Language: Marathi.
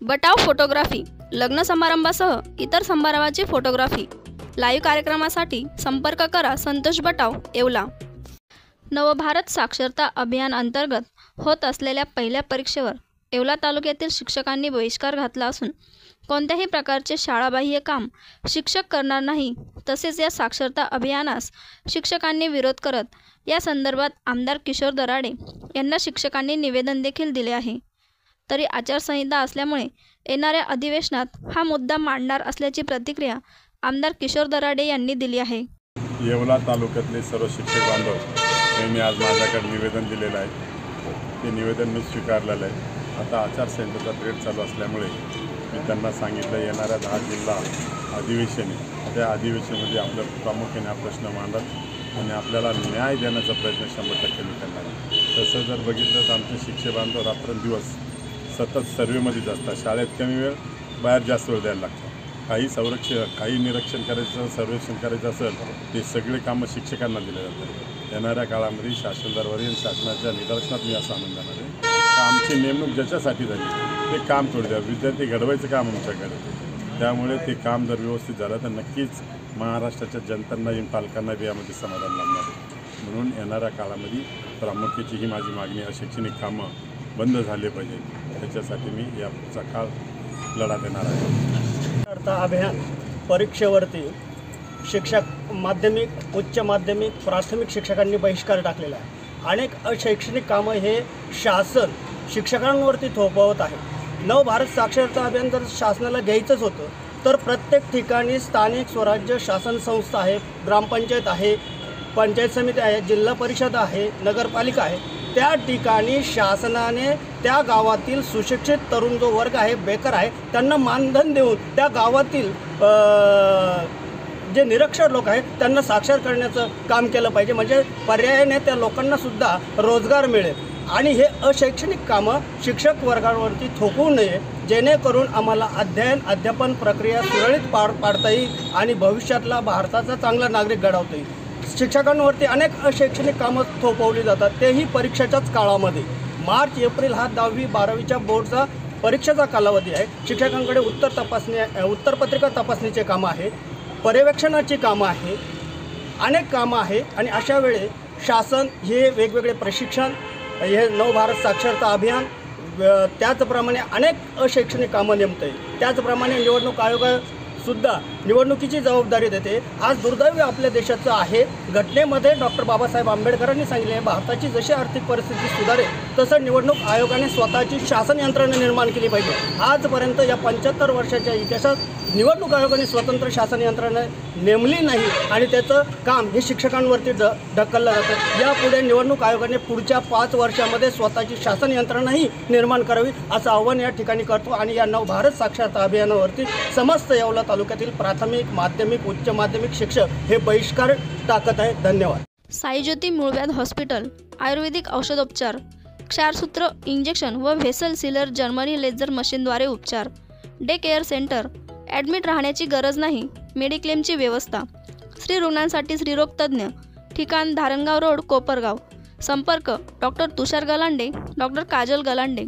बटाव फोटोग्राफी, लग्न समारंभासह इतर समारंभाची फोटोग्राफी, लाईव्ह कार्यक्रमासाठी संपर्क करा संतोष बटाव, येवला। नवभारत साक्षरता अभियान अंतर्गत होत असलेल्या पहिल्या परीक्षेवर येवला तालुक्यातील शिक्षकांनी बहिष्कार घातला असून कोणत्याही प्रकारचे शाळाबाह्य काम शिक्षक करणार नाही। तसेच या साक्षरता अभियानास शिक्षकांनी विरोध करत या संदर्भात आमदार किशोर दराडे यांना शिक्षकांनी निवेदन देखील दिले आहे। तरी आचारसंहिता असल्यामुळे येणाऱ्या अधिवेशनात हा मुद्दा मांडणार असल्याची प्रतिक्रिया आमदार किशोर दराडे यांनी दिली आहे। येवला तालुक्यातले सर्व शिक्षक बांधव यांनी आज माझ्याकडे निवेदन दिलेलं आहे। ते निवेदन मी स्वीकारलेलं आहे। आता आचारसंहितेचा पिरियड चालू असल्यामुळे मी त्यांना सांगितलं येणाऱ्या 10 जिल्हा अधिवेशन आहे, त्या अधिवेशनामध्ये आपलं प्रामुख्याने हा प्रश्न मांडत आणि आपल्याला न्याय देण्याचा प्रयत्न 100% मी करणार आहे। तसं जर बघितलं तर आमचे शिक्षक बांधव रात्रंदिवस सतत सर्वेमध्येच असतात। शाळेत कमी वेळ, बाहेर जास्त वेळ द्यायला लागतो। काही निरीक्षण करायचं, सर्वेक्षण करायचं असेल ते सगळे कामं शिक्षकांना दिले जातात। येणाऱ्या काळामध्ये शासन दरबारी आणि शासनाच्या निदर्शनात मी असं आणून देणार आहे का आमची नेमणूक ज्याच्यासाठी झाली ते काम थोडी द्या, विद्यार्थी घडवायचं काम आमच्याकडे। त्यामुळे ते काम जर व्यवस्थित झालं तर नक्कीच महाराष्ट्राच्या जनतांना आणि पालकांना बी यामध्ये समाधान लाभणार आहे। म्हणून येणाऱ्या काळामध्ये प्रामुख्याची ही माझी मागणी आहे, शैक्षणिक कामं बंद झाले पाहिजे। त्याच्यासाठी मी याचा काळ लढा देणार आहे। अभियान परीक्षेवरती शिक्षक माध्यमिक, उच्च माध्यमिक, प्राथमिक शिक्षकांनी बहिष्कार टाकलेला आहे। अनेक अशैक्षणिक कामं हे शासन शिक्षकांवरती थोपवत आहे। नवभारत साक्षरता अभियान जर शासनाला घ्यायचंच होतं तर प्रत्येक ठिकाणी स्थानिक स्वराज्य शासन संस्था आहे, ग्रामपंचायत आहे, पंचायत समिती आहे, जिल्हा परिषद आहे, नगरपालिका आहे, त्या ठिकाणी शासनाने त्या गावातील सुशिक्षित तरुण जो वर्ग आहे, बेकार आहे, त्यांना मानधन देऊन त्या गावातील जे निरक्षर लोक आहेत त्यांना साक्षर करण्याचं काम केलं पाहिजे। म्हणजे पर्यायाने त्या लोकांनासुद्धा रोजगार मिळेल आणि हे अशैक्षणिक कामं शिक्षक वर्गावरती थोपवू नये, जेणेकरून आम्हाला अध्यापन प्रक्रिया सुरळीत पाडता येईल आणि भविष्यातला भारताचा चांगला नागरिक घडवता येईल। शिक्षकांवरती अनेक अशैक्षणिक कामं थोपवली जातात, तेही परीक्षेच्याच काळामध्ये। मार्च एप्रिल हा 10वी 12वीच्या बोर्डचा परीक्षेचा कालावधी आहे। शिक्षकांकडे उत्तरपत्रिका तपासणीचे कामं आहे, पर्यवेक्षणाची कामं आहे, अनेक कामं आहे आणि अशा वेळे शासन हे वेगवेगळे प्रशिक्षण, हे नवभारत साक्षरता अभियान, त्याचप्रमाणे अनेक अशैक्षणिक कामं नेमते। त्याचप्रमाणे निवडणूक आयोगासुद्धा निवडणुकीची जबाबदारी देते। आज दुर्दैव आपल्या देशाचं आहे, घटनेमध्ये डॉक्टर बाबासाहेब आंबेडकरांनी सांगितले भारताची जशी आर्थिक परिस्थिती सुधारेल तसं निवडणूक आयोगाने स्वतःची शासन यंत्रणा निर्माण केली पाहिजे। आजपर्यंत या 75 वर्षाच्या इतिहासात निवडणूक आयोगाने स्वतंत्र शासन यंत्रणा नेमली नाही आणि त्याचं काम हे शिक्षकांवरती ढकललं जातं। यापुढे निवडणूक आयोगाने पुढच्या 5 वर्षामध्ये स्वतःची शासन यंत्रणाही निर्माण करावी असं आव्हान या ठिकाणी करतो आणि या नवभारत साक्षरता अभियानावरती समस्त येवला तालुक्यातील प्राथमिक, माध्यमिक, उच्च माध्यमिक शिक्षक हे बहिष्कार टाकत आहेत। धन्यवाद। साईज्योती मूळव्याध हॉस्पिटल, आयुर्वेदिक औषधोपचार, क्षारसूत्र इंजेक्शन व व्हेसल सीलर जर्मनी लेझर मशीनद्वारे उपचार, डे केअर सेंटर, ॲडमिट राहण्याची गरज नाही, मेडिक्लेमची व्यवस्था, स्त्री रुग्णांसाठी स्त्रीरोग तज्ज्ञ, ठिकाण धारणगाव रोड, कोपरगाव, संपर्क डॉक्टर तुषार गलांडे, डॉक्टर काजल गलांडे।